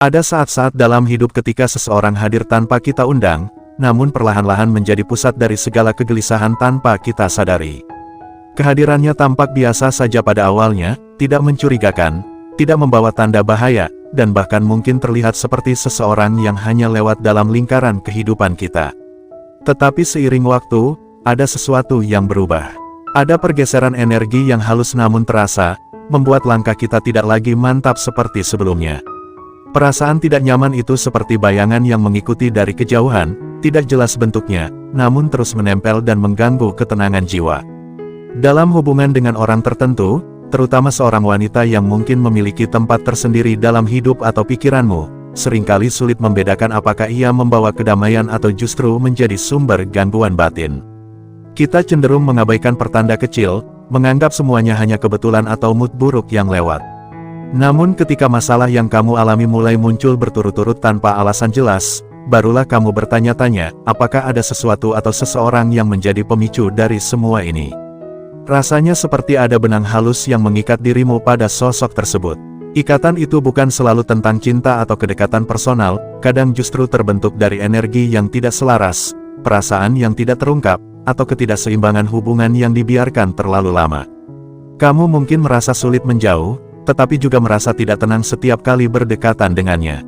Ada saat-saat dalam hidup ketika seseorang hadir tanpa kita undang, namun perlahan-lahan menjadi pusat dari segala kegelisahan tanpa kita sadari. Kehadirannya tampak biasa saja pada awalnya, tidak mencurigakan, tidak membawa tanda bahaya, dan bahkan mungkin terlihat seperti seseorang yang hanya lewat dalam lingkaran kehidupan kita. Tetapi seiring waktu, ada sesuatu yang berubah. Ada pergeseran energi yang halus namun terasa, membuat langkah kita tidak lagi mantap seperti sebelumnya. Perasaan tidak nyaman itu seperti bayangan yang mengikuti dari kejauhan, tidak jelas bentuknya, namun terus menempel dan mengganggu ketenangan jiwa. Dalam hubungan dengan orang tertentu, terutama seorang wanita yang mungkin memiliki tempat tersendiri dalam hidup atau pikiranmu, seringkali sulit membedakan apakah ia membawa kedamaian atau justru menjadi sumber gangguan batin. Kita cenderung mengabaikan pertanda kecil, menganggap semuanya hanya kebetulan atau mood buruk yang lewat. Namun ketika masalah yang kamu alami mulai muncul berturut-turut tanpa alasan jelas, barulah kamu bertanya-tanya, apakah ada sesuatu atau seseorang yang menjadi pemicu dari semua ini. Rasanya seperti ada benang halus yang mengikat dirimu pada sosok tersebut. Ikatan itu bukan selalu tentang cinta atau kedekatan personal, kadang justru terbentuk dari energi yang tidak selaras, perasaan yang tidak terungkap, atau ketidakseimbangan hubungan yang dibiarkan terlalu lama. Kamu mungkin merasa sulit menjauh, tetapi juga merasa tidak tenang setiap kali berdekatan dengannya.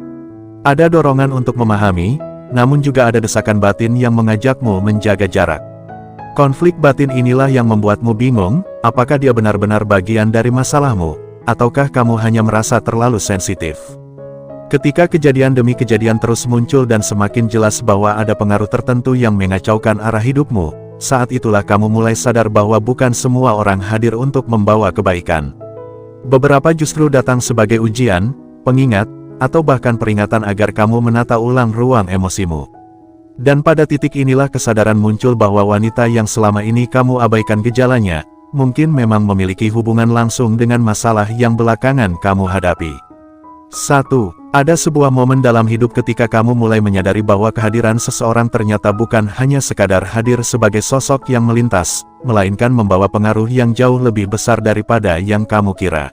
Ada dorongan untuk memahami, namun juga ada desakan batin yang mengajakmu menjaga jarak. Konflik batin inilah yang membuatmu bingung, apakah dia benar-benar bagian dari masalahmu, ataukah kamu hanya merasa terlalu sensitif. Ketika kejadian demi kejadian terus muncul dan semakin jelas bahwa ada pengaruh tertentu yang mengacaukan arah hidupmu, saat itulah kamu mulai sadar bahwa bukan semua orang hadir untuk membawa kebaikan. Beberapa justru datang sebagai ujian, pengingat, atau bahkan peringatan agar kamu menata ulang ruang emosimu. Dan pada titik inilah kesadaran muncul bahwa wanita yang selama ini kamu abaikan gejalanya, mungkin memang memiliki hubungan langsung dengan masalah yang belakangan kamu hadapi. 1. Ada sebuah momen dalam hidup ketika kamu mulai menyadari bahwa kehadiran seseorang ternyata bukan hanya sekadar hadir sebagai sosok yang melintas, melainkan membawa pengaruh yang jauh lebih besar daripada yang kamu kira.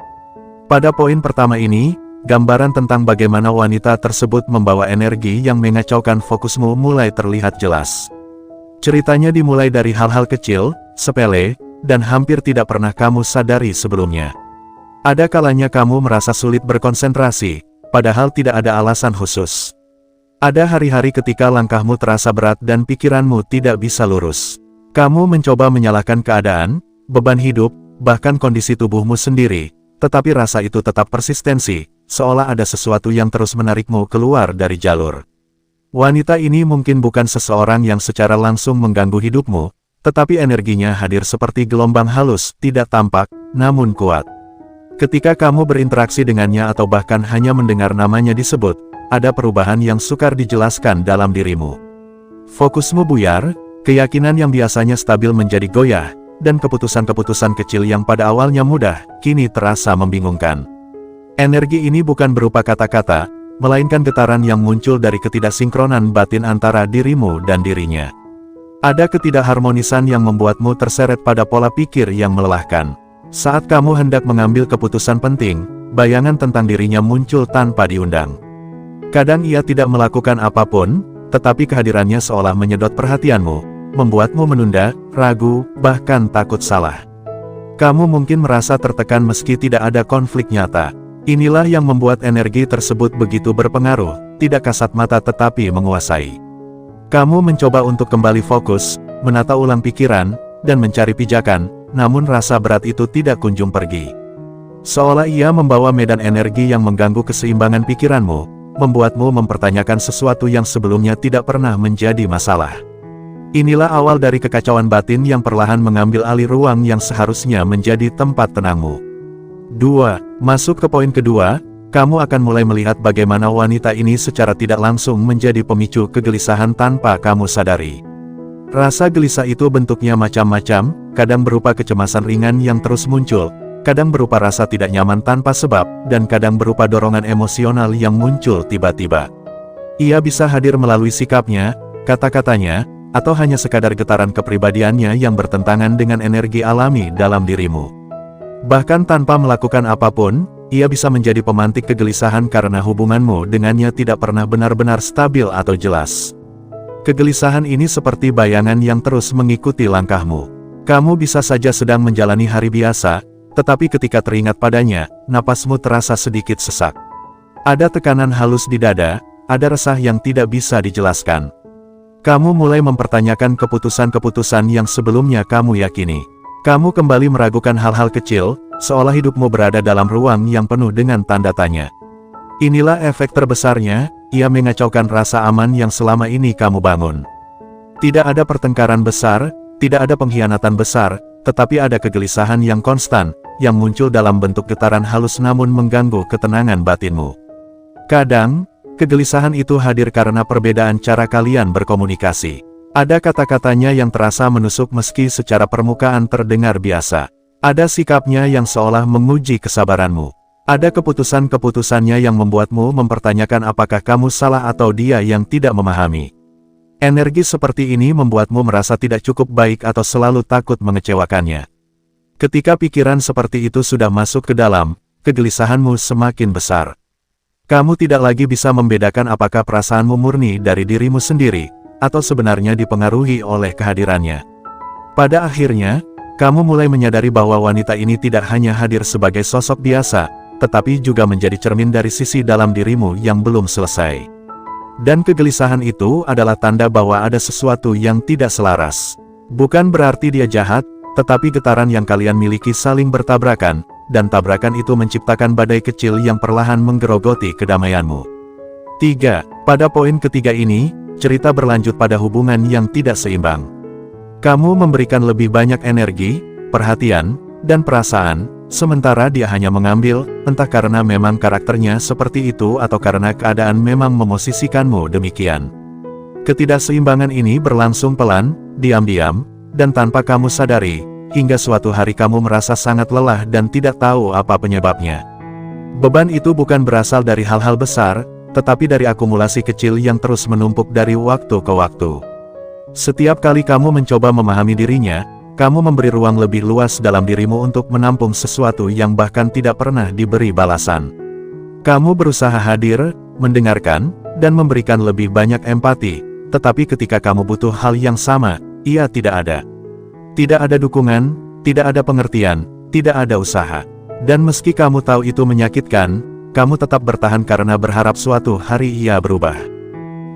Pada poin pertama ini, gambaran tentang bagaimana wanita tersebut membawa energi yang mengacaukan fokusmu mulai terlihat jelas. Ceritanya dimulai dari hal-hal kecil, sepele, dan hampir tidak pernah kamu sadari sebelumnya. Ada kalanya kamu merasa sulit berkonsentrasi, padahal tidak ada alasan khusus. Ada hari-hari ketika langkahmu terasa berat dan pikiranmu tidak bisa lurus. Kamu mencoba menyalahkan keadaan, beban hidup, bahkan kondisi tubuhmu sendiri, tetapi rasa itu tetap persistensi, seolah ada sesuatu yang terus menarikmu keluar dari jalur. Wanita ini mungkin bukan seseorang yang secara langsung mengganggu hidupmu, tetapi energinya hadir seperti gelombang halus, tidak tampak, namun kuat. Ketika kamu berinteraksi dengannya atau bahkan hanya mendengar namanya disebut, ada perubahan yang sukar dijelaskan dalam dirimu. Fokusmu buyar, keyakinan yang biasanya stabil menjadi goyah, dan keputusan-keputusan kecil yang pada awalnya mudah, kini terasa membingungkan. Energi ini bukan berupa kata-kata, melainkan getaran yang muncul dari ketidaksinkronan batin antara dirimu dan dirinya. Ada ketidakharmonisan yang membuatmu terseret pada pola pikir yang melelahkan. Saat kamu hendak mengambil keputusan penting, bayangan tentang dirinya muncul tanpa diundang. Kadang ia tidak melakukan apapun, tetapi kehadirannya seolah menyedot perhatianmu, membuatmu menunda, ragu, bahkan takut salah. Kamu mungkin merasa tertekan meski tidak ada konflik nyata. Inilah yang membuat energi tersebut begitu berpengaruh, tidak kasat mata tetapi menguasai. Kamu mencoba untuk kembali fokus, menata ulang pikiran, dan mencari pijakan, namun rasa berat itu tidak kunjung pergi. Seolah ia membawa medan energi yang mengganggu keseimbangan pikiranmu, membuatmu mempertanyakan sesuatu yang sebelumnya tidak pernah menjadi masalah. Inilah awal dari kekacauan batin yang perlahan mengambil alih ruang yang seharusnya menjadi tempat tenangmu. 2. Masuk ke poin kedua, kamu akan mulai melihat bagaimana wanita ini secara tidak langsung menjadi pemicu kegelisahan tanpa kamu sadari. Rasa gelisah itu bentuknya macam-macam, kadang berupa kecemasan ringan yang terus muncul, kadang berupa rasa tidak nyaman tanpa sebab, dan kadang berupa dorongan emosional yang muncul tiba-tiba. Ia bisa hadir melalui sikapnya, kata-katanya, atau hanya sekadar getaran kepribadiannya yang bertentangan dengan energi alami dalam dirimu. Bahkan tanpa melakukan apapun, ia bisa menjadi pemantik kegelisahan karena hubunganmu dengannya tidak pernah benar-benar stabil atau jelas. Kegelisahan ini seperti bayangan yang terus mengikuti langkahmu. Kamu bisa saja sedang menjalani hari biasa, tetapi ketika teringat padanya, napasmu terasa sedikit sesak. Ada tekanan halus di dada, ada resah yang tidak bisa dijelaskan. Kamu mulai mempertanyakan keputusan-keputusan yang sebelumnya kamu yakini. Kamu kembali meragukan hal-hal kecil, seolah hidupmu berada dalam ruang yang penuh dengan tanda tanya. Inilah efek terbesarnya, ia mengacaukan rasa aman yang selama ini kamu bangun. Tidak ada pertengkaran besar, tidak ada pengkhianatan besar, tetapi ada kegelisahan yang konstan, yang muncul dalam bentuk getaran halus namun mengganggu ketenangan batinmu. Kadang, kegelisahan itu hadir karena perbedaan cara kalian berkomunikasi. Ada kata-katanya yang terasa menusuk meski secara permukaan terdengar biasa. Ada sikapnya yang seolah menguji kesabaranmu. Ada keputusan-keputusannya yang membuatmu mempertanyakan apakah kamu salah atau dia yang tidak memahami. Energi seperti ini membuatmu merasa tidak cukup baik atau selalu takut mengecewakannya. Ketika pikiran seperti itu sudah masuk ke dalam, kegelisahanmu semakin besar. Kamu tidak lagi bisa membedakan apakah perasaanmu murni dari dirimu sendiri, atau sebenarnya dipengaruhi oleh kehadirannya. Pada akhirnya, kamu mulai menyadari bahwa wanita ini tidak hanya hadir sebagai sosok biasa, tetapi juga menjadi cermin dari sisi dalam dirimu yang belum selesai. Dan kegelisahan itu adalah tanda bahwa ada sesuatu yang tidak selaras. Bukan berarti dia jahat, tetapi getaran yang kalian miliki saling bertabrakan, dan tabrakan itu menciptakan badai kecil yang perlahan menggerogoti kedamaianmu. 3. Pada poin ketiga ini, cerita berlanjut pada hubungan yang tidak seimbang. Kamu memberikan lebih banyak energi, perhatian, dan perasaan, sementara dia hanya mengambil, entah karena memang karakternya seperti itu atau karena keadaan memang memosisikanmu demikian. Ketidakseimbangan ini berlangsung pelan, diam-diam, dan tanpa kamu sadari, hingga suatu hari kamu merasa sangat lelah dan tidak tahu apa penyebabnya. Beban itu bukan berasal dari hal-hal besar, tetapi dari akumulasi kecil yang terus menumpuk dari waktu ke waktu. Setiap kali kamu mencoba memahami dirinya, kamu memberi ruang lebih luas dalam dirimu untuk menampung sesuatu yang bahkan tidak pernah diberi balasan. Kamu berusaha hadir, mendengarkan, dan memberikan lebih banyak empati, tetapi ketika kamu butuh hal yang sama, ia tidak ada. Tidak ada dukungan, tidak ada pengertian, tidak ada usaha. Dan meski kamu tahu itu menyakitkan, kamu tetap bertahan karena berharap suatu hari ia berubah.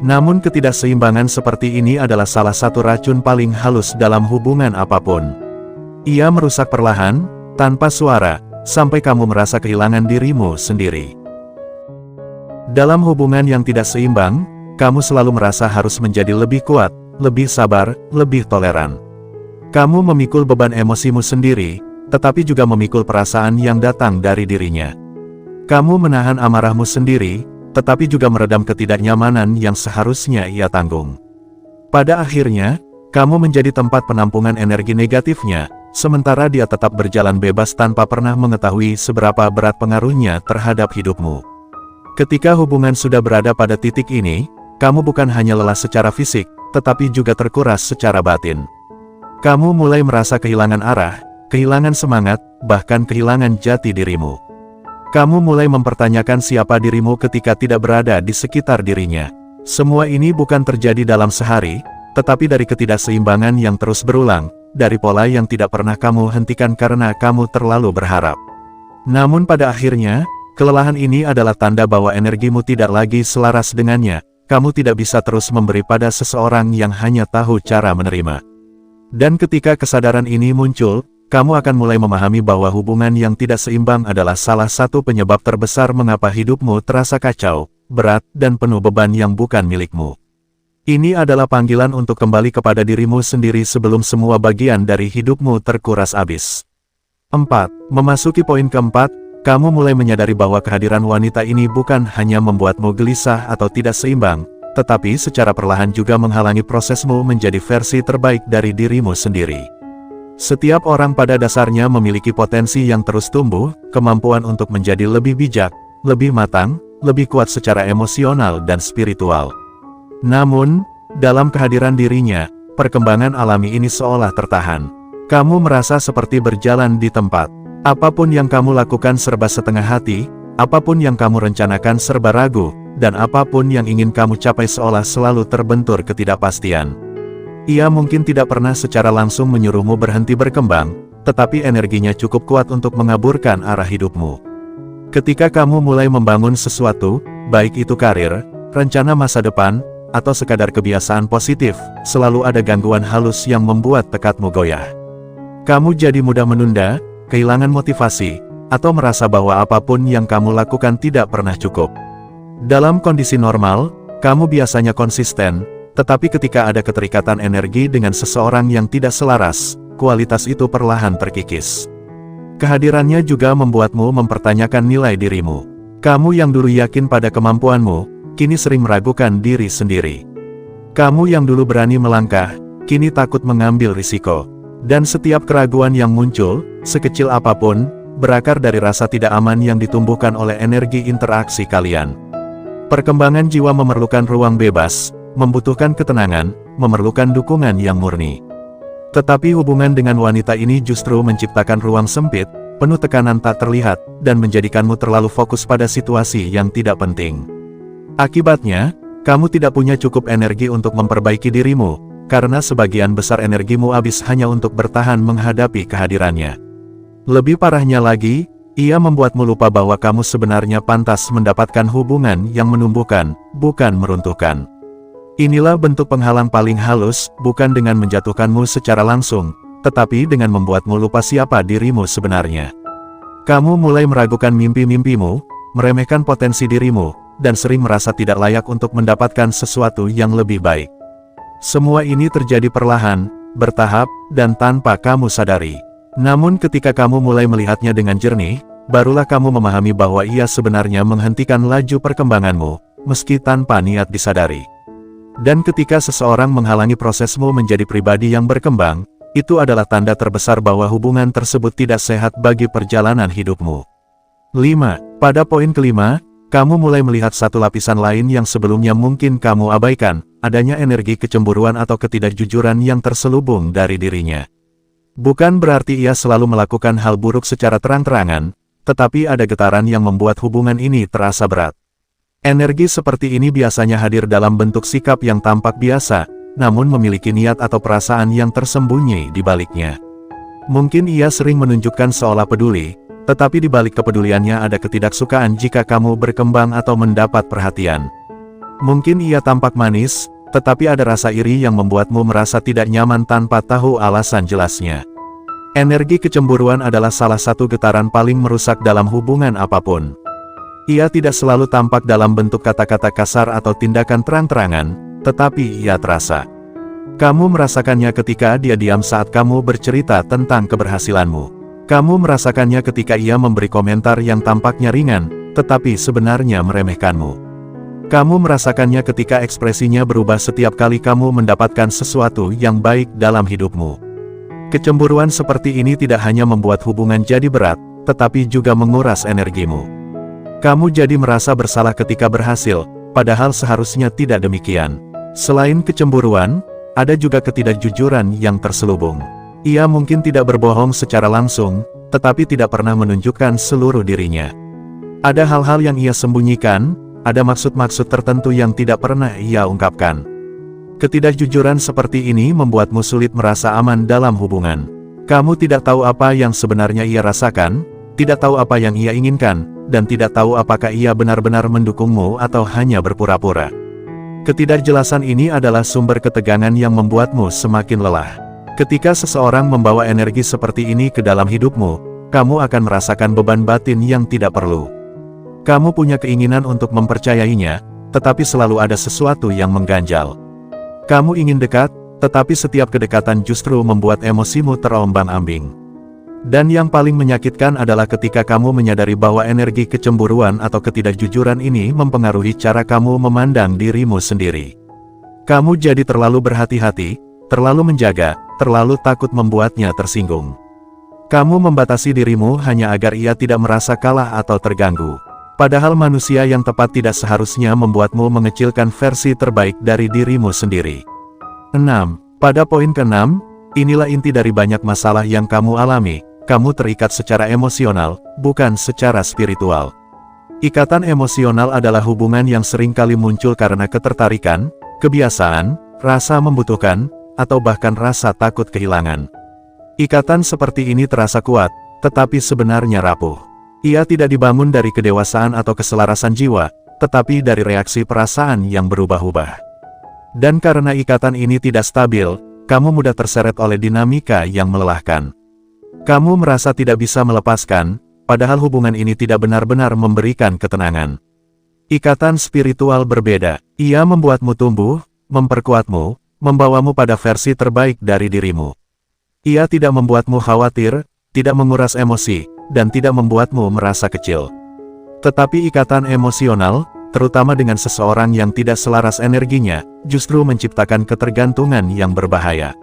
Namun ketidakseimbangan seperti ini adalah salah satu racun paling halus dalam hubungan apapun. Ia merusak perlahan, tanpa suara, sampai kamu merasa kehilangan dirimu sendiri. Dalam hubungan yang tidak seimbang, kamu selalu merasa harus menjadi lebih kuat, lebih sabar, lebih toleran. Kamu memikul beban emosimu sendiri, tetapi juga memikul perasaan yang datang dari dirinya. Kamu menahan amarahmu sendiri, tetapi juga meredam ketidaknyamanan yang seharusnya ia tanggung. Pada akhirnya, kamu menjadi tempat penampungan energi negatifnya, sementara dia tetap berjalan bebas tanpa pernah mengetahui seberapa berat pengaruhnya terhadap hidupmu. Ketika hubungan sudah berada pada titik ini, kamu bukan hanya lelah secara fisik, tetapi juga terkuras secara batin. Kamu mulai merasa kehilangan arah, kehilangan semangat, bahkan kehilangan jati dirimu. Kamu mulai mempertanyakan siapa dirimu ketika tidak berada di sekitar dirinya. Semua ini bukan terjadi dalam sehari, tetapi dari ketidakseimbangan yang terus berulang, dari pola yang tidak pernah kamu hentikan karena kamu terlalu berharap. Namun pada akhirnya, kelelahan ini adalah tanda bahwa energimu tidak lagi selaras dengannya. Kamu tidak bisa terus memberi pada seseorang yang hanya tahu cara menerima. Dan ketika kesadaran ini muncul, kamu akan mulai memahami bahwa hubungan yang tidak seimbang adalah salah satu penyebab terbesar mengapa hidupmu terasa kacau, berat, dan penuh beban yang bukan milikmu. Ini adalah panggilan untuk kembali kepada dirimu sendiri sebelum semua bagian dari hidupmu terkuras habis. 4. Memasuki poin keempat, kamu mulai menyadari bahwa kehadiran wanita ini bukan hanya membuatmu gelisah atau tidak seimbang, tetapi secara perlahan juga menghalangi prosesmu menjadi versi terbaik dari dirimu sendiri. Setiap orang pada dasarnya memiliki potensi yang terus tumbuh, kemampuan untuk menjadi lebih bijak, lebih matang, lebih kuat secara emosional dan spiritual. Namun, dalam kehadiran dirinya, perkembangan alami ini seolah tertahan. Kamu merasa seperti berjalan di tempat. Apapun yang kamu lakukan serba setengah hati, apapun yang kamu rencanakan serba ragu, dan apapun yang ingin kamu capai seolah selalu terbentur ketidakpastian. Ia mungkin tidak pernah secara langsung menyuruhmu berhenti berkembang, tetapi energinya cukup kuat untuk mengaburkan arah hidupmu. Ketika kamu mulai membangun sesuatu, baik itu karir, rencana masa depan, atau sekadar kebiasaan positif, selalu ada gangguan halus yang membuat tekadmu goyah. Kamu jadi mudah menunda, kehilangan motivasi, atau merasa bahwa apapun yang kamu lakukan tidak pernah cukup. Dalam kondisi normal, kamu biasanya konsisten, tetapi ketika ada keterikatan energi dengan seseorang yang tidak selaras, kualitas itu perlahan terkikis. Kehadirannya juga membuatmu mempertanyakan nilai dirimu. Kamu yang dulu yakin pada kemampuanmu, kini sering meragukan diri sendiri. Kamu yang dulu berani melangkah, kini takut mengambil risiko. Dan setiap keraguan yang muncul, sekecil apapun, berakar dari rasa tidak aman yang ditumbuhkan oleh energi interaksi kalian. Perkembangan jiwa memerlukan ruang bebas, membutuhkan ketenangan, memerlukan dukungan yang murni. Tetapi hubungan dengan wanita ini justru menciptakan ruang sempit, penuh tekanan tak terlihat, dan menjadikanmu terlalu fokus pada situasi yang tidak penting. Akibatnya, kamu tidak punya cukup energi untuk memperbaiki dirimu, karena sebagian besar energimu habis hanya untuk bertahan menghadapi kehadirannya. Lebih parahnya lagi, ia membuatmu lupa bahwa kamu sebenarnya pantas mendapatkan hubungan yang menumbuhkan, bukan meruntuhkan. Inilah bentuk penghalang paling halus, bukan dengan menjatuhkanmu secara langsung, tetapi dengan membuatmu lupa siapa dirimu sebenarnya. Kamu mulai meragukan mimpi-mimpimu, meremehkan potensi dirimu, dan sering merasa tidak layak untuk mendapatkan sesuatu yang lebih baik. Semua ini terjadi perlahan, bertahap, dan tanpa kamu sadari. Namun ketika kamu mulai melihatnya dengan jernih, barulah kamu memahami bahwa ia sebenarnya menghentikan laju perkembanganmu, meski tanpa niat disadari. Dan ketika seseorang menghalangi prosesmu menjadi pribadi yang berkembang, itu adalah tanda terbesar bahwa hubungan tersebut tidak sehat bagi perjalanan hidupmu. 5. Pada poin kelima, kamu mulai melihat satu lapisan lain yang sebelumnya mungkin kamu abaikan, adanya energi kecemburuan atau ketidakjujuran yang terselubung dari dirinya. Bukan berarti ia selalu melakukan hal buruk secara terang-terangan, tetapi ada getaran yang membuat hubungan ini terasa berat. Energi seperti ini biasanya hadir dalam bentuk sikap yang tampak biasa, namun memiliki niat atau perasaan yang tersembunyi di baliknya. Mungkin ia sering menunjukkan seolah peduli, tetapi di balik kepeduliannya ada ketidaksukaan jika kamu berkembang atau mendapat perhatian. Mungkin ia tampak manis, tetapi ada rasa iri yang membuatmu merasa tidak nyaman tanpa tahu alasan jelasnya. Energi kecemburuan adalah salah satu getaran paling merusak dalam hubungan apapun. Ia tidak selalu tampak dalam bentuk kata-kata kasar atau tindakan terang-terangan, tetapi ia terasa. Kamu merasakannya ketika dia diam saat kamu bercerita tentang keberhasilanmu. Kamu merasakannya ketika ia memberi komentar yang tampaknya ringan, tetapi sebenarnya meremehkanmu. Kamu merasakannya ketika ekspresinya berubah setiap kali kamu mendapatkan sesuatu yang baik dalam hidupmu. Kecemburuan seperti ini tidak hanya membuat hubungan jadi berat, tetapi juga menguras energimu. Kamu jadi merasa bersalah ketika berhasil, padahal seharusnya tidak demikian. Selain kecemburuan, ada juga ketidakjujuran yang terselubung. Ia mungkin tidak berbohong secara langsung, tetapi tidak pernah menunjukkan seluruh dirinya. Ada hal-hal yang ia sembunyikan, ada maksud-maksud tertentu yang tidak pernah ia ungkapkan. Ketidakjujuran seperti ini membuatmu sulit merasa aman dalam hubungan. Kamu tidak tahu apa yang sebenarnya ia rasakan, tidak tahu apa yang ia inginkan, dan tidak tahu apakah ia benar-benar mendukungmu atau hanya berpura-pura. Ketidakjelasan ini adalah sumber ketegangan yang membuatmu semakin lelah. Ketika seseorang membawa energi seperti ini ke dalam hidupmu, kamu akan merasakan beban batin yang tidak perlu. Kamu punya keinginan untuk mempercayainya, tetapi selalu ada sesuatu yang mengganjal. Kamu ingin dekat, tetapi setiap kedekatan justru membuat emosimu terombang-ambing. Dan yang paling menyakitkan adalah ketika kamu menyadari bahwa energi kecemburuan atau ketidakjujuran ini mempengaruhi cara kamu memandang dirimu sendiri. Kamu jadi terlalu berhati-hati, terlalu menjaga, terlalu takut membuatnya tersinggung. Kamu membatasi dirimu hanya agar ia tidak merasa kalah atau terganggu. Padahal manusia yang tepat tidak seharusnya membuatmu mengecilkan versi terbaik dari dirimu sendiri. 6. Pada poin ke-6, inilah inti dari banyak masalah yang kamu alami, kamu terikat secara emosional, bukan secara spiritual. Ikatan emosional adalah hubungan yang sering kali muncul karena ketertarikan, kebiasaan, rasa membutuhkan, atau bahkan rasa takut kehilangan. Ikatan seperti ini terasa kuat, tetapi sebenarnya rapuh. Ia tidak dibangun dari kedewasaan atau keselarasan jiwa, tetapi dari reaksi perasaan yang berubah-ubah. Dan karena ikatan ini tidak stabil, kamu mudah terseret oleh dinamika yang melelahkan. Kamu merasa tidak bisa melepaskan, padahal hubungan ini tidak benar-benar memberikan ketenangan. Ikatan spiritual berbeda. Ia membuatmu tumbuh, memperkuatmu, membawamu pada versi terbaik dari dirimu. Ia tidak membuatmu khawatir, tidak menguras emosi, dan tidak membuatmu merasa kecil. Tetapi ikatan emosional, terutama dengan seseorang yang tidak selaras energinya, justru menciptakan ketergantungan yang berbahaya.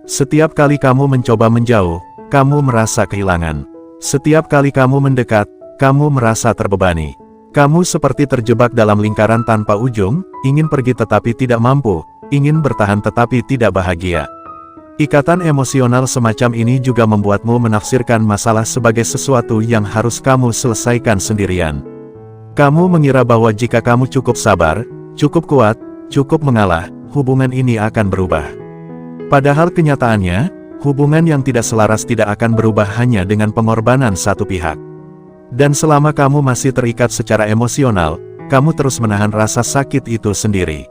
Setiap kali kamu mencoba menjauh, kamu merasa kehilangan. Setiap kali kamu mendekat, kamu merasa terbebani. Kamu seperti terjebak dalam lingkaran tanpa ujung, ingin pergi tetapi tidak mampu, ingin bertahan tetapi tidak bahagia. Ikatan emosional semacam ini juga membuatmu menafsirkan masalah sebagai sesuatu yang harus kamu selesaikan sendirian. Kamu mengira bahwa jika kamu cukup sabar, cukup kuat, cukup mengalah, hubungan ini akan berubah. Padahal kenyataannya, hubungan yang tidak selaras tidak akan berubah hanya dengan pengorbanan satu pihak. Dan selama kamu masih terikat secara emosional, kamu terus menahan rasa sakit itu sendiri.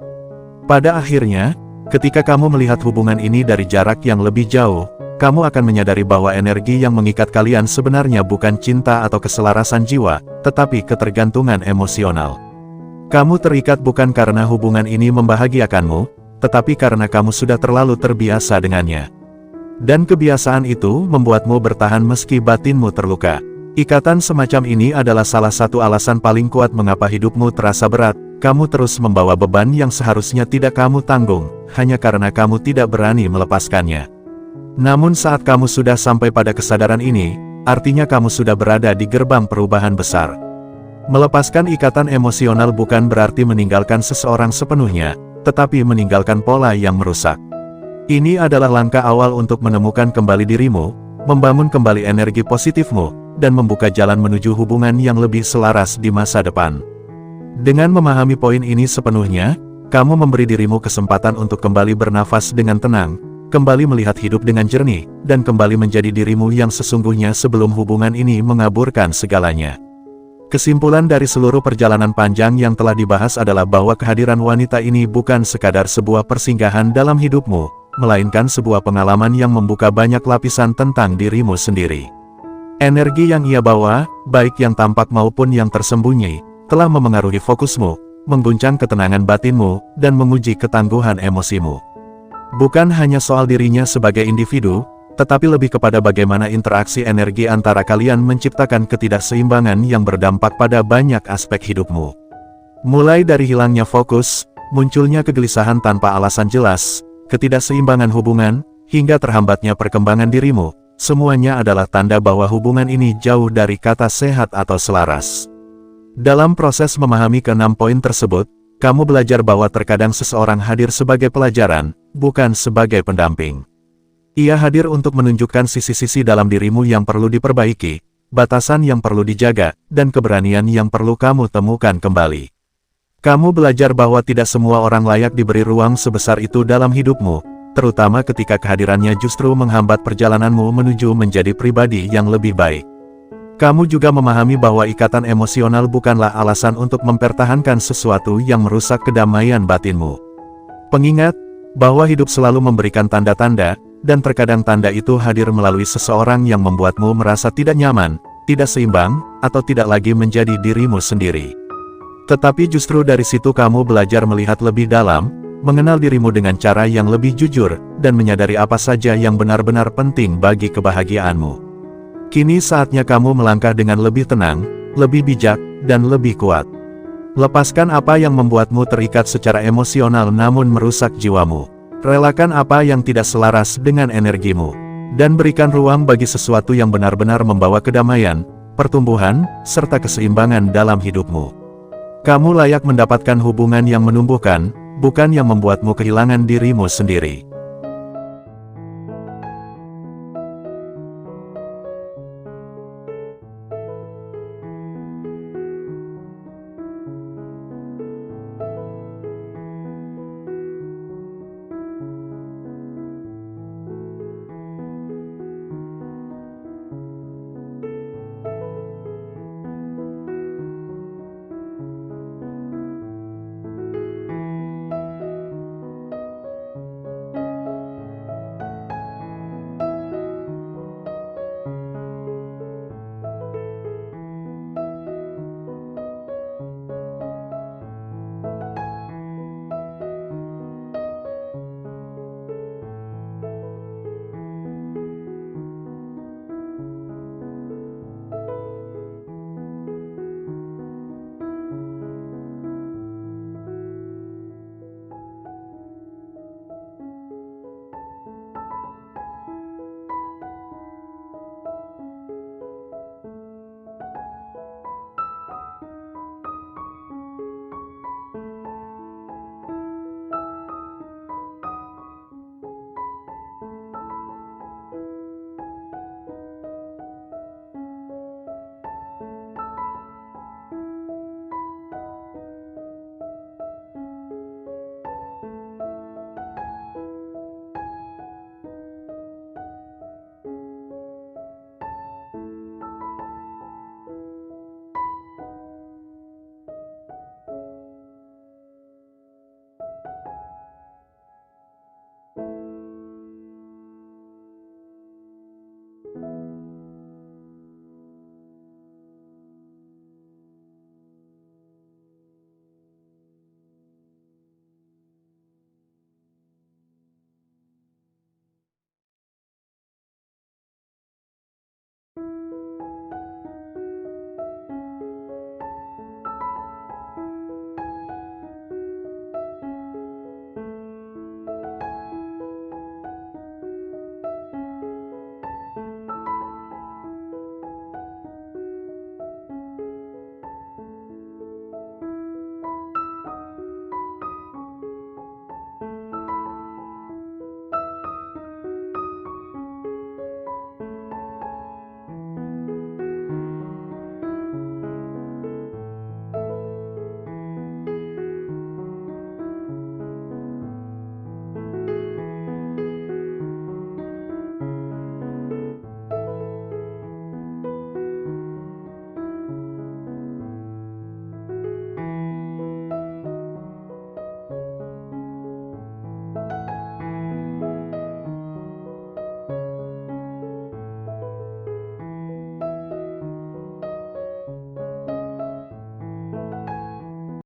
Pada akhirnya, ketika kamu melihat hubungan ini dari jarak yang lebih jauh, kamu akan menyadari bahwa energi yang mengikat kalian sebenarnya bukan cinta atau keselarasan jiwa, tetapi ketergantungan emosional. Kamu terikat bukan karena hubungan ini membahagiakanmu, tetapi karena kamu sudah terlalu terbiasa dengannya. Dan kebiasaan itu membuatmu bertahan meski batinmu terluka. Ikatan semacam ini adalah salah satu alasan paling kuat mengapa hidupmu terasa berat. Kamu terus membawa beban yang seharusnya tidak kamu tanggung, hanya karena kamu tidak berani melepaskannya. Namun saat kamu sudah sampai pada kesadaran ini, artinya kamu sudah berada di gerbang perubahan besar. Melepaskan ikatan emosional bukan berarti meninggalkan seseorang sepenuhnya, tetapi meninggalkan pola yang merusak. Ini adalah langkah awal untuk menemukan kembali dirimu, membangun kembali energi positifmu, dan membuka jalan menuju hubungan yang lebih selaras di masa depan. Dengan memahami poin ini sepenuhnya, kamu memberi dirimu kesempatan untuk kembali bernafas dengan tenang, kembali melihat hidup dengan jernih, dan kembali menjadi dirimu yang sesungguhnya sebelum hubungan ini mengaburkan segalanya. Kesimpulan dari seluruh perjalanan panjang yang telah dibahas adalah bahwa kehadiran wanita ini bukan sekadar sebuah persinggahan dalam hidupmu, melainkan sebuah pengalaman yang membuka banyak lapisan tentang dirimu sendiri. Energi yang ia bawa, baik yang tampak maupun yang tersembunyi, telah memengaruhi fokusmu, mengguncang ketenangan batinmu, dan menguji ketangguhan emosimu. Bukan hanya soal dirinya sebagai individu, tetapi lebih kepada bagaimana interaksi energi antara kalian menciptakan ketidakseimbangan yang berdampak pada banyak aspek hidupmu. Mulai dari hilangnya fokus, munculnya kegelisahan tanpa alasan jelas, ketidakseimbangan hubungan, hingga terhambatnya perkembangan dirimu. Semuanya adalah tanda bahwa hubungan ini jauh dari kata sehat atau selaras. Dalam proses memahami ke-6 poin tersebut, kamu belajar bahwa terkadang seseorang hadir sebagai pelajaran, bukan sebagai pendamping. Ia hadir untuk menunjukkan sisi-sisi dalam dirimu yang perlu diperbaiki, batasan yang perlu dijaga, dan keberanian yang perlu kamu temukan kembali. Kamu belajar bahwa tidak semua orang layak diberi ruang sebesar itu dalam hidupmu, terutama ketika kehadirannya justru menghambat perjalananmu menuju menjadi pribadi yang lebih baik. Kamu juga memahami bahwa ikatan emosional bukanlah alasan untuk mempertahankan sesuatu yang merusak kedamaian batinmu. Pengingat bahwa hidup selalu memberikan tanda-tanda, dan terkadang tanda itu hadir melalui seseorang yang membuatmu merasa tidak nyaman, tidak seimbang, atau tidak lagi menjadi dirimu sendiri. Tetapi justru dari situ kamu belajar melihat lebih dalam, mengenal dirimu dengan cara yang lebih jujur, dan menyadari apa saja yang benar-benar penting bagi kebahagiaanmu. Kini saatnya kamu melangkah dengan lebih tenang, lebih bijak, dan lebih kuat. Lepaskan apa yang membuatmu terikat secara emosional namun merusak jiwamu. Relakan apa yang tidak selaras dengan energimu. Dan berikan ruang bagi sesuatu yang benar-benar membawa kedamaian, pertumbuhan, serta keseimbangan dalam hidupmu. Kamu layak mendapatkan hubungan yang menumbuhkan, bukan yang membuatmu kehilangan dirimu sendiri.